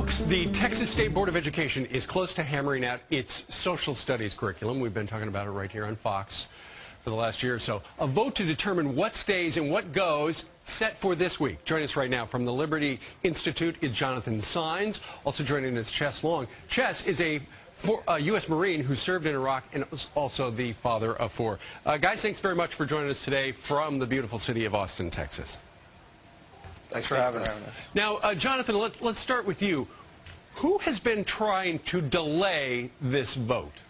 Folks, the Texas State Board of Education is close to hammering out its social studies curriculum. We've been talking about it right here on Fox for the last year or so. A vote to determine what stays and what goes set for this week. Joining us right now from the Liberty Institute is Jonathan Saenz. Also joining us, Chess Long. Chess is a U.S. Marine who served in Iraq and is also the father of four. Guys, thanks very much for joining us today from the beautiful city of Austin, Texas. Thanks for having us. Now, Jonathan, let's start with you. Who has been trying to delay this vote?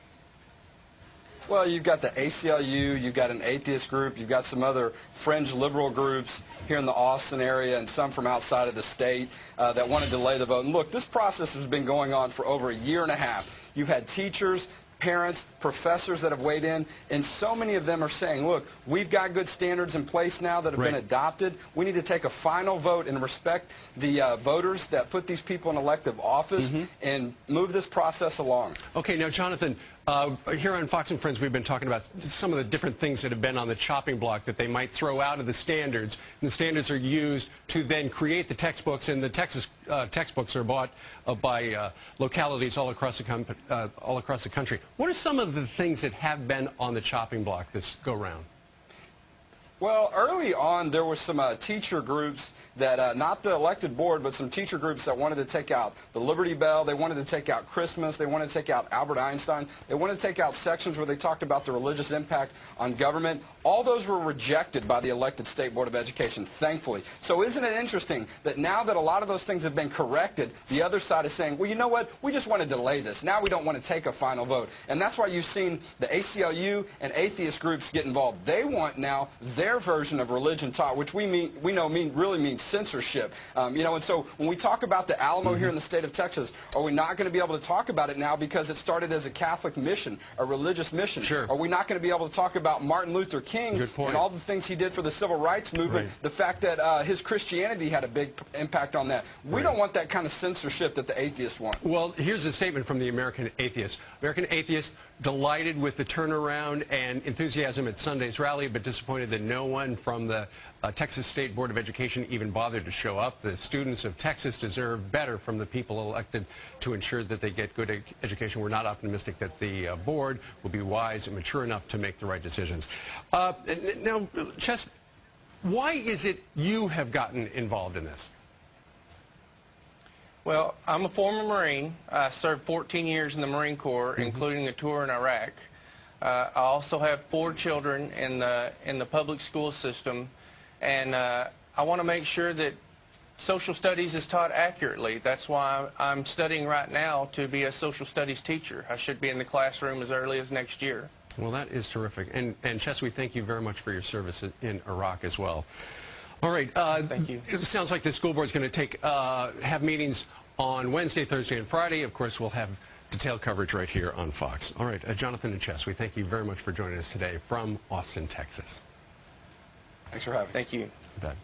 Well, you've got the ACLU, you've got an atheist group, you've got some other fringe liberal groups here in the Austin area and some from outside of the state that want to delay the vote. And look, this process has been going on for over a year and a half. You've had teachers, parents, professors that have weighed in, and so many of them are saying, look, we've got good standards in place now that have been adopted. We need to take a final vote and respect the voters that put these people in elective office and move this process along. Okay, now, Jonathan, here on Fox and Friends, we've been talking about some of the different things that have been on the chopping block that they might throw out of the standards. And the standards are used to then create the textbooks, and the Texas textbooks are bought by localities all across the country. What are some of the things that have been on the chopping block this go-round? Well, early on, there were some teacher groups that, not the elected board, but some teacher groups that wanted to take out the Liberty Bell. They wanted to take out Christmas. They wanted to take out Albert Einstein. They wanted to take out sections where they talked about the religious impact on government. All those were rejected by the elected State Board of Education, thankfully. So isn't it interesting that now that a lot of those things have been corrected, the other side is saying, well, you know what? We just want to delay this. Now we don't want to take a final vote. And that's why you've seen the ACLU and atheist groups get involved. They want now their version of religion taught, which we know really means censorship. You know, and so when we talk about the Alamo here in the state of Texas, are we not going to be able to talk about it now because it started as a Catholic mission, a religious mission? Sure. Are we not going to be able to talk about Martin Luther King and all the things he did for the civil rights movement, the fact that his Christianity had a big impact on that? We don't want that kind of censorship that the atheists want. Well, here's a statement from the American Atheist. American Atheist delighted with the turnaround and enthusiasm at Sunday's rally, but disappointed that no one from the Texas State Board of Education even bothered to show up. The students of Texas deserve better from the people elected to ensure that they get good education. We're not optimistic that the board will be wise and mature enough to make the right decisions. Now, Chess, why is it you have gotten involved in this? Well, I'm a former Marine. I served 14 years in the Marine Corps, including a tour in Iraq. I also have 4 children in the public school system, and I want to make sure that social studies is taught accurately. That's why I'm studying right now to be a social studies teacher. I should be in the classroom as early as next year. Well, that is terrific. And Chess, we thank you very much for your service in Iraq as well. All right. Thank you. It sounds like the school board is going to have meetings on Wednesday, Thursday, and Friday. Of course, we'll have detailed coverage right here on Fox. All right, Jonathan and Chess, we thank you very much for joining us today from Austin, Texas. Thanks for having me. Thank you. You bet.